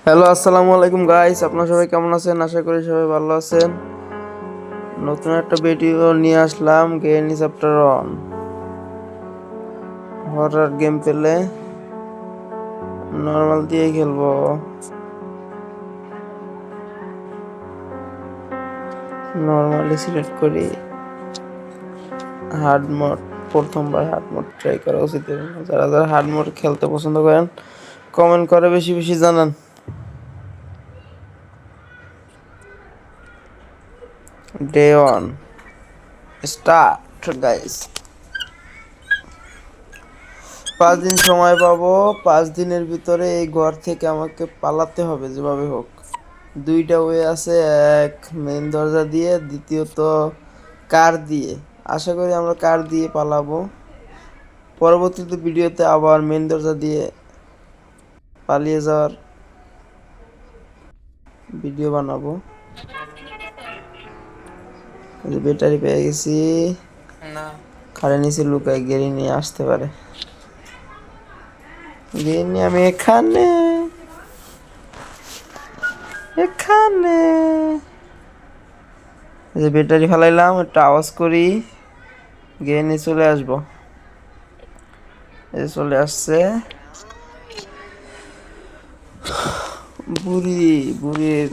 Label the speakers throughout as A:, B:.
A: Hello, আসসালামু আলাইকুম guys. আপনারা সবাই কেমন আছেন? আশা করি সবাই ভালো আছেন। নতুন একটা ভিডিও নিয়ে আসলাম, গেনি চ্যাপ্টার 1 হরর গেম পেলে নর্মাল দিয়ে খেলবো। নর্মালি সিলেক্ট করি। হার্ড মোড, প্রথমবার হার্ড মোড ট্রাই করা উচিত। যারা যারা হার্ড মোড খেলতে পছন্দ করেন কমেন্ট করে বেশি বেশি জানান। Day 1 start guys. 5 দিন সময় পাবো। 5 দিনের ভিতরে এই ঘর থেকে আমাকে পালাতে হবে যেভাবে হোক। দুইটা ওয়ে আছে, এক মেন দরজা দিয়ে, দ্বিতীয়ত কার দিয়ে। আশা করি আমরা কার দিয়ে পালাবো। পরবর্তীতে ভিডিওতে আবার মেন দরজা দিয়ে পালিয়ে যাওয়ার ভিডিও বানাবো। ব্যাটারি পেয়ে গেছি, খাড়ে নিচে লুকায় গেরি নিয়ে আসতে পারে। গেরি নিয়ে আমি এখানে এখানে যে ব্যাটারি ফেলাইলাম, একটা আওয়াজ করি, গিয়ে নিয়ে চলে আসবো। এই চলে আসছে বুড়ির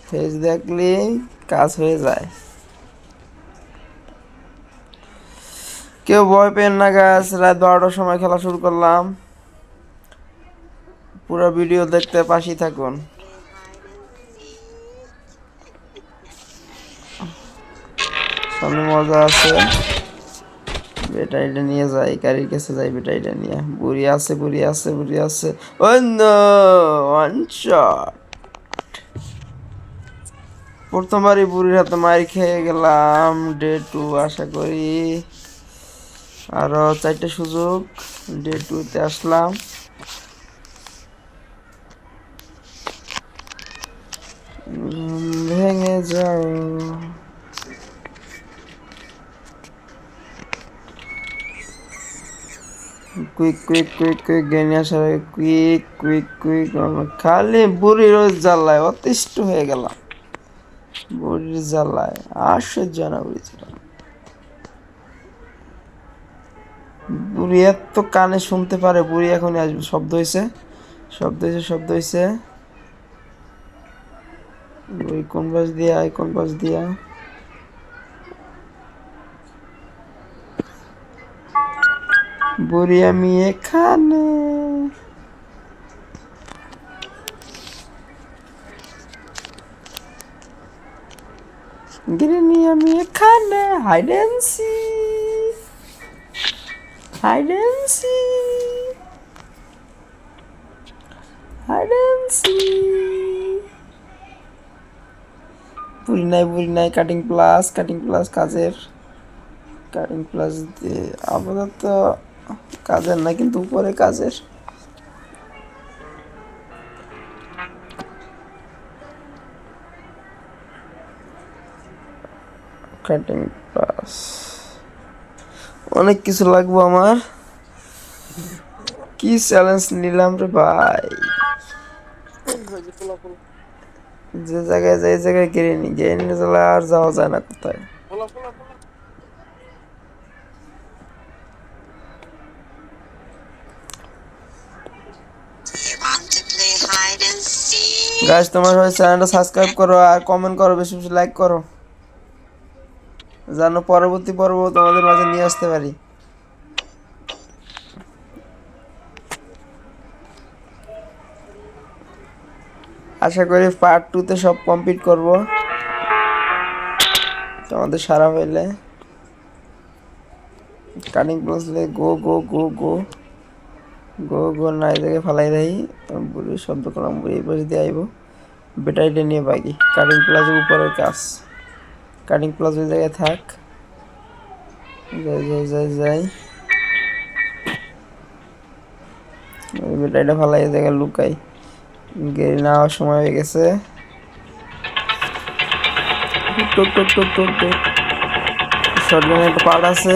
A: ফেস দেখলে কাজ হয়ে যায়। কেউ ভয় পেন না গাছ, রাত 12টার সময় খেলা শুরু করলাম। পুরো ভিডিও দেখতে পাশেই থাকুন। সামনে মজা আছে। ব্যাটারিটা নিয়ে যাই, গাড়ির কাছে যাই, ব্যাটারিটা নিয়ে। বুড়ি আছে। ও নো, ওয়ান শট। প্রথমবারই বুড়ির হাতে মার খেয়ে গেলাম। ডে 2 আশা করি আরো 4টে সুযোগ। ডে 2-তে আসলাম। ভেঙে যাও। কুইক গেনে আসার কুইক। খালি বুড়ির জ্বালায় অতিষ্ঠ হয়ে গেলাম। বুড়ির জ্বালায় আশ্চর্য না বুড়ি এত কানে শুনতে পারে। বুড়ি এখনই আসবে। শব্দ হয়েছে। বুড়ি কোন পাশ দিয়া বুড়ি আমি এখানে। গিরিনি আমি এখানে। Hide and seek. বুড়ি নাই। কাটিং প্লাস দিয়ে আপাতত কাজের না, কিন্তু উপরে কাজের। কাটিং প্লাস অনেক কিছু লাগবো আমার। কি চ্যালেঞ্জ নিলাম রে ভাই। যে জায়গায় গিয়ে নিয়ে চলে আর যাওয়া যায় না কোথায়। গাইস, তোমার সবাই চ্যানেলটা সাবস্ক্রাইব করো আর কমেন্ট করো, বেশি বেশি লাইক করো, যেন পরবর্তী পর্ব তোমাদের মাঝে নিয়ে আসতে পারি। আশা করি পার্ট 2-তে সব কমপ্লিট করব তোমাদের সারা হইলে। কাটিং প্লাসলে গো না, এই জায়গায় ফালাই দেই। বুড়ি শব্দ করলাম, বুড়ি এই পাশে দিয়ে আইব। ব্যাটারিটা নিয়ে বাকি। কাটিং প্লাসের উপরের কাজ। কাটিং প্লাস ওই জায়গায় থাক। যাই ব্যাটারিটা ফালাই এই জায়গায় লুকাই। গেড়ে নেওয়ার সময় হয়ে গেছে। শটগানের একটা পার্ট আছে।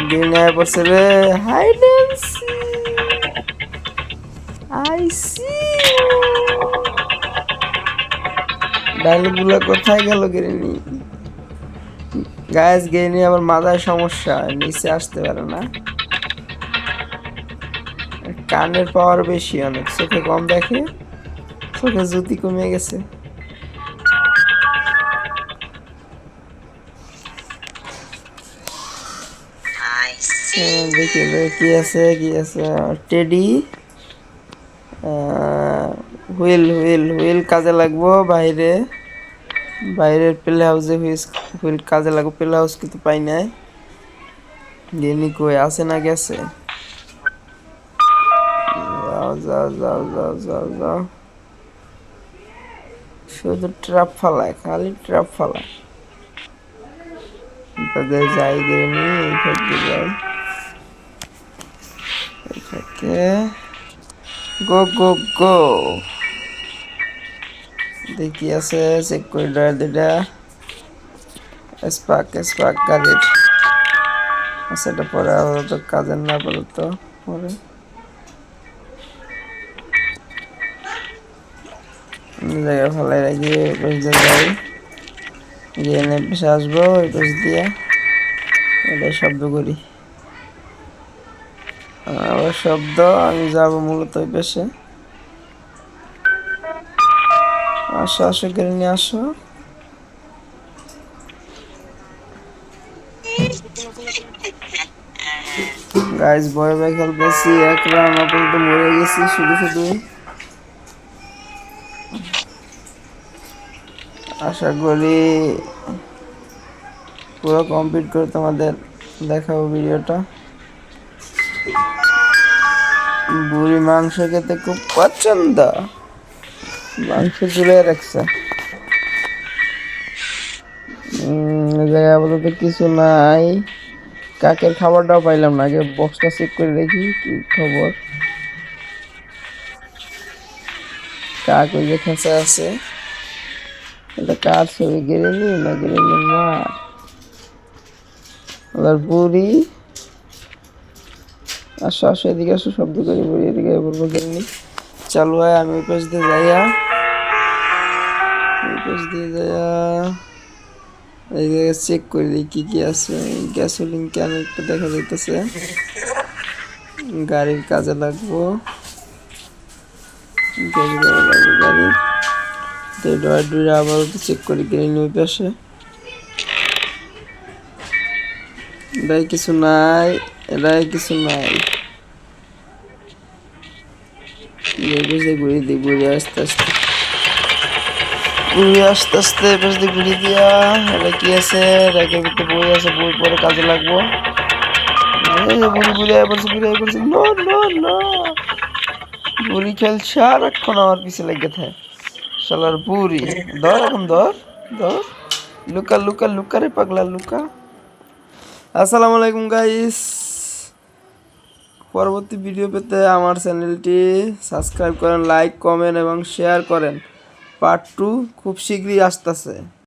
A: গেড়ে নেওয়া পড়ছে রে। Hide and seek. আইসি ডায়লগুলো কোথায় গেল গেরিনি? গাইস গেরিনি আমার মাথায় সমস্যা, নিচে আসতে পারে না। কানের পাওয়ার বেশি, অনেক চোখে কম দেখে, চোখে জ্যোতি কমে গেছে। দেখি কি আছে কি আছে। টেডি, হুইল হুইল হুইল কাজে লাগবো। বাইরের প্লে হাউসে হুইল কাজে লাগবো। প্লে হাউস কিন্তু পাই নাই। গেনি কই আছে না গেছে? যাও যাও যাও যাও যাও যাও, শুধু ট্রাপ ফালায়, খালি ট্রাপ ফালায়। তাদের যাই গেনি এইখানে যাই, এইখানে গো গো গো। দেখি আছে, চেক করে ড্রাইভ দিটা স্পার্ক গাড়ির আচ্ছা, এটা পরে আপাতত কাজের না, আপাতত পরে জায়গায় ফেলাই রাখি। ওই পাশ দিয়ে যাই, গিয়ে এনে পেশে আসবো। ওই পাশ দিয়ে এটাই শব্দ করি, আবার শব্দ। আমি যাবো মূলত ওই পাশে। আসো আসো করে নিয়ে আসো। গাইস ভয় ভয় খেলতেছি, এক রাউন্ড আপাতত মরে গেছি শুধু শুধু। আশা করি পুরো কমপ্লিট করে তোমাদের দেখাবো ভিডিওটা। বুড়ি মাংস খেতে খুব পছন্দ, মাংস ঝুলে রাখছে। জায়গায় আপাতত কিছু নাই, কাকের খাবারটাও পাইলাম না। আগে বক্সটা চেক করে দেখি কি খবর। কাক ওই যে খেঁচা আছে, এটা কার ছবি? গেরেনি না গেরেনি মা? আবার বুড়ি, আসো আসো এদিকে আসো, শব্দ করি বুড়ি এদিকে বলবো। গেরেনি চালু হয়, আমি ওই পাশ দিয়ে যাইয়া, ওই পাশ দিয়ে যাইয়া এই জায়গায় চেক করে দিই কি কি আছে। গ্যাসোলিন ক্যান একটা দেখা যাইতেছে, গাড়ির কাজে লাগবো। গাড়ি ড্রয়ার আবার চেক করি। গেরিনি ওই পাশে, এটাই কিছু নাই, এটাই কিছু নাই। ঘুরিয়ে দিই, ঘুরিয়ে আস্তে আস্তে, ঘুরিয়ে আস্তে আস্তে এপাশ দিয়ে ঘুরিয়ে দিয়া। এটা কি আছে? র্যাকের ভিতরে বই আছে, বই পরে কাজে লাগবো। বুড়ি বুড়ি আয় পড়ছে, বুড়ি আয় পড়ছে। নো নো নো, বুড়ি খেলছে আর এখন আমার পিছে লেগে থাকে শালার বুড়ি। ধর এখন, ধর ধর, লুকা লুকা লুকা রে পাগলা লুকা। আসসালামু আলাইকুম গাইস, পরবর্তী ভিডিও পেতে আমার চ্যানেলটি সাবস্ক্রাইব করেন, লাইক কমেন্ট এবং শেয়ার করেন। পার্ট 2 খুব শীঘ্রই আসতেছে।